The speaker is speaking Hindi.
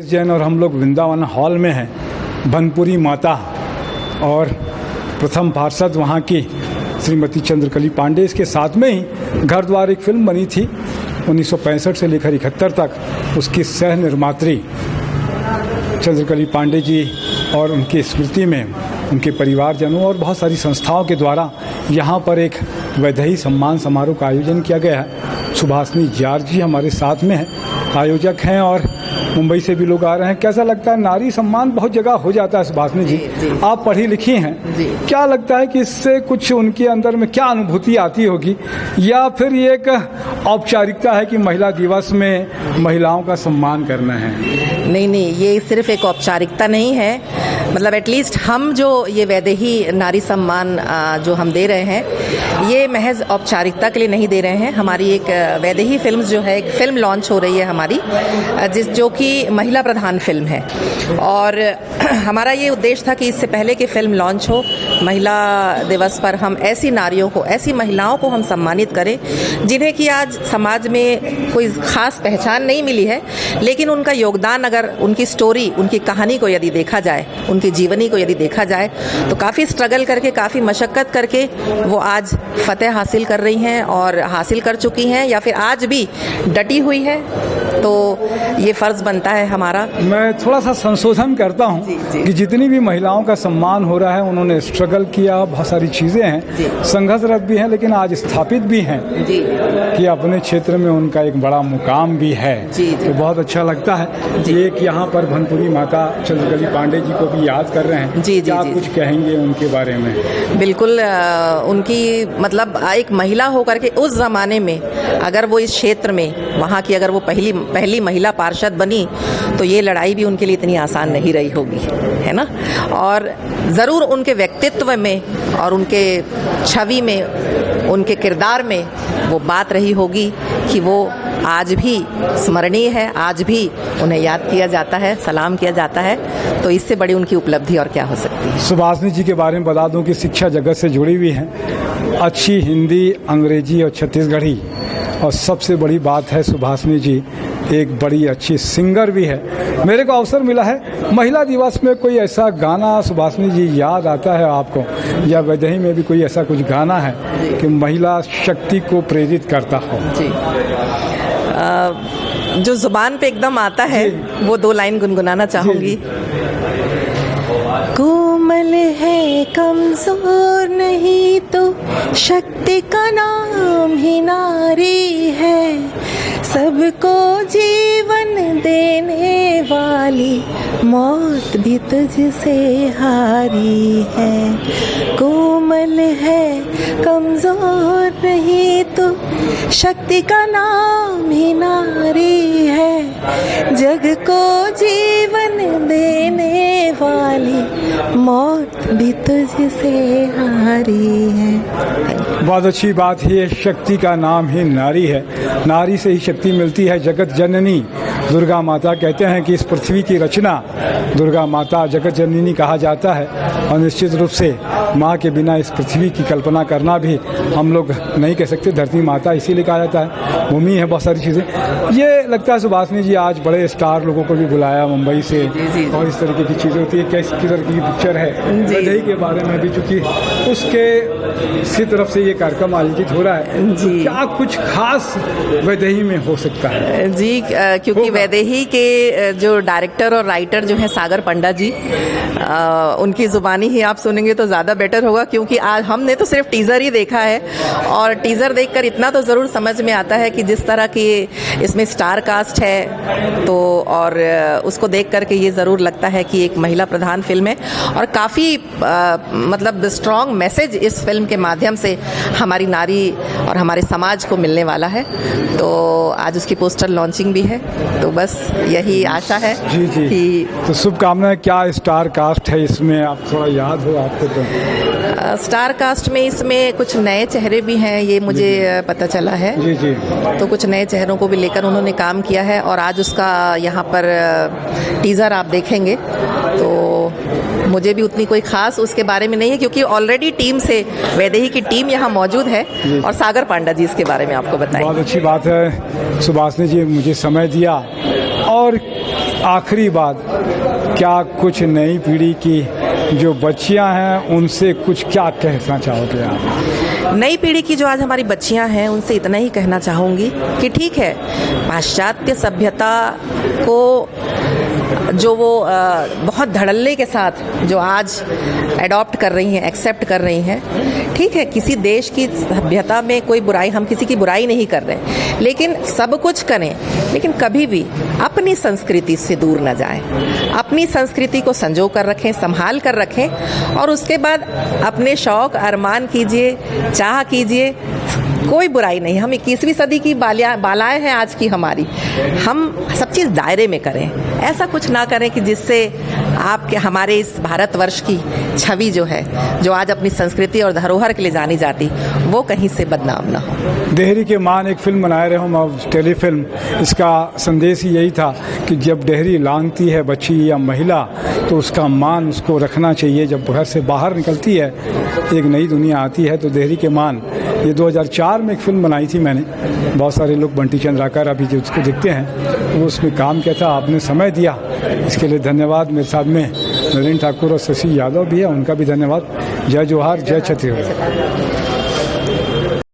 जैन और हम लोग वृंदावन हॉल में हैं। बनपुरी माता और प्रथम पार्षद वहाँ की श्रीमती चंद्रकली पांडे, इसके साथ में ही घर द्वार एक फिल्म बनी थी 1965 से लेकर 71 तक। उसकी सह निर्मात्री चंद्रकली पांडे जी और उनकी स्मृति में उनके परिवारजनों और बहुत सारी संस्थाओं के द्वारा यहाँ पर एक वैदेही सम्मान समारोह का आयोजन किया गया है। सुभाषनी जार्ज जी हमारे साथ में हैं, आयोजक हैं और मुंबई से भी लोग आ रहे हैं। कैसा लगता है? नारी सम्मान बहुत जगह हो जाता है सुभाषनी जी, आप पढ़ी लिखी हैं, क्या लगता है कि इससे कुछ उनके अंदर में क्या अनुभूति आती होगी, या फिर ये एक औपचारिकता है कि महिला दिवस में महिलाओं का सम्मान करना है? नहीं, ये सिर्फ एक औपचारिकता नहीं है, मतलब एटलीस्ट हम जो ये वैदेही नारी सम्मान जो हम दे रहे हैं, ये महज औपचारिकता के लिए नहीं दे रहे हैं। हमारी एक वैदेही फिल्म जो है, एक फिल्म लॉन्च हो रही है हमारी, जो कि महिला प्रधान फिल्म है। और हमारा ये उद्देश्य था कि इससे पहले कि फिल्म लॉन्च हो, महिला दिवस पर हम ऐसी नारियों को, ऐसी महिलाओं को हम सम्मानित करें जिन्हें कि आज समाज में कोई खास पहचान नहीं मिली है, लेकिन उनका योगदान, अगर उनकी स्टोरी, उनकी कहानी को यदि देखा जाए, उनकी जीवनी को यदि देखा जाए, तो काफ़ी स्ट्रगल करके, काफ़ी मशक्क़त करके वो आज फतेह हासिल कर रही हैं और हासिल कर चुकी हैं, या फिर आज भी डटी हुई है। तो ये फ़र्ज़ बनता है हमारा। मैं थोड़ा सा संशोधन करता हूँ कि जितनी भी महिलाओं का सम्मान हो रहा है, उन्होंने स्ट्रगल किया, बहुत सारी चीज़ें हैं, संघर्षरत भी हैं, लेकिन आज स्थापित भी हैं कि अपने क्षेत्र में उनका एक बड़ा मुकाम भी है। तो बहुत अच्छा लगता है। एक यहाँ पर बनपुरी माता चंद्रकली पांडे जी को भी याद कर रहे हैं, क्या कुछ कहेंगे उनके बारे में? बिल्कुल, उनकी मतलब एक महिला होकर के उस ज़माने में अगर वो इस क्षेत्र में, वहाँ की अगर वो पहली महिला पार्षद बनी, तो ये लड़ाई भी उनके लिए इतनी आसान नहीं रही होगी, है ना। और ज़रूर उनके व्यक्तित्व में और उनके छवि में, उनके किरदार में वो बात रही होगी कि वो आज भी स्मरणीय है, आज भी उन्हें याद किया जाता है, सलाम किया जाता है। तो इससे बड़ी उनकी उपलब्धि और क्या हो सकती है। सुभाषनी जी के बारे में बता दूं कि शिक्षा जगत से जुड़ी हुई हैं, अच्छी हिंदी, अंग्रेजी और छत्तीसगढ़ी, और सबसे बड़ी बात है सुभाषनी जी एक बड़ी अच्छी सिंगर भी है। मेरे को अवसर मिला है महिला दिवस में कोई ऐसा गाना सुभाषनी जी याद आता है आपको, या वैदेही में भी कोई ऐसा कुछ गाना है कि महिला शक्ति को प्रेरित करता हो? जी, जो जुबान पे एकदम आता है वो 2 लाइन गुनगुनाना चाहूँगी। कोमल है, कमजोर नहीं, तो शक्ति का नाम ही नारी है, सबको जीवन देने वाली मौत भी तुझसे हारी है। कोमल है, कमजोर नहीं, तो शक्ति का नाम ही नारी है, जग को जीवन देने वाली मौत भी तुझसे हारी है। बहुत अच्छी बात है, शक्ति का नाम ही नारी है, नारी से ही शक्ति मिलती है। जगत जननी दुर्गा माता, कहते हैं कि इस पृथ्वी की रचना दुर्गा माता जगत जननी कहा जाता है, और निश्चित रूप से माँ के बिना इस पृथ्वी की कल्पना करना भी हम लोग नहीं कह सकते। धरती माता इसीलिए कहा जाता है, भूमि है, बहुत सारी चीज़ें। ये लगता है सुभाषनी जी आज बड़े स्टार लोगों को भी बुलाया मुंबई से, और इस तरीके की चीज़ें होती है। किस तरह की पिक्चर है वैदेही के बारे में भी, चूँकि उसके इसी तरफ से ये कार्यक्रम आयोजित हो रहा है, क्या कुछ खास वैदेही में हो सकता है? जी, क्योंकि वैदेही के जो डायरेक्टर और राइटर जो हैं सागर पंडा जी, उनकी ज़ुबानी ही आप सुनेंगे तो ज़्यादा बेटर होगा, क्योंकि आज हमने तो सिर्फ टीज़र ही देखा है, और टीज़र देखकर इतना तो ज़रूर समझ में आता है कि जिस तरह की इसमें स्टार कास्ट है, तो और उसको देख करके ये ज़रूर लगता है कि एक महिला प्रधान फिल्म है, और काफ़ी मतलब स्ट्रॉन्ग मैसेज इस फिल्म के माध्यम से हमारी नारी और हमारे समाज को मिलने वाला है। तो आज उसकी पोस्टर लॉन्चिंग भी है, तो बस यही आशा है कि तो शुभकामनाएं। क्या स्टार कास्ट है इसमें, आप थोड़ा याद हो आपको? तो स्टार कास्ट में इसमें कुछ नए चेहरे भी हैं, ये मुझे पता चला है। जी। तो कुछ नए चेहरों को भी लेकर उन्होंने काम किया है, और आज उसका यहाँ पर टीज़र आप देखेंगे, तो मुझे भी उतनी कोई खास उसके बारे में नहीं है, क्योंकि ऑलरेडी टीम से वैदेही की टीम यहाँ मौजूद है, और सागर पांडा जी इसके बारे में आपको बताएं। बहुत अच्छी बात है सुभाषनी जी, मुझे समय दिया और आखिरी बात, क्या कुछ नई पीढ़ी की जो बच्चियां हैं उनसे कुछ क्या कहना चाहोगे आप? नई पीढ़ी की जो आज हमारी बच्चियां हैं उनसे इतना ही कहना चाहूँगी कि ठीक है, पाश्चात्य सभ्यता को जो वो बहुत धड़ल्ले के साथ जो आज एडॉप्ट कर रही हैं, एक्सेप्ट कर रही हैं, ठीक है, किसी देश की सभ्यता में कोई बुराई, हम किसी की बुराई नहीं कर रहे, लेकिन सब कुछ करें, लेकिन कभी भी अपनी संस्कृति से दूर न जाएं, अपनी संस्कृति को संजो कर रखें, संभाल कर रखें, और उसके बाद अपने शौक अरमान कीजिए, चाह कीजिए, कोई बुराई नहीं। हम 21वीं सदी की बालाएं हैं आज की हमारी, हम सब चीज़ दायरे में करें, ऐसा कुछ ना करें कि जिससे आपके हमारे इस भारतवर्ष की छवि जो है, जो आज अपनी संस्कृति और धरोहर के लिए जानी जाती, वो कहीं से बदनाम ना हो। डेहरी के मान एक फिल्म बनाए रहे हम, टेलीफिल्म, इसका संदेश ही यही था कि जब डेहरी लांघती है बच्ची या महिला तो उसका मान उसको रखना चाहिए। जब घर से बाहर निकलती है, एक नई दुनिया आती है, तो डेहरी के मान, ये 2004 में एक फिल्म बनाई थी मैंने, बहुत सारे लोग बंटी चंद्राकर अभी जो उसको देखते हैं, वो उसमें काम किया था। आपने समय दिया, इसके लिए धन्यवाद। मेरे साथ में नरेंद्र ठाकुर और शशि यादव भी है, उनका भी धन्यवाद। जय जोहार, जय छत्तीसगढ़।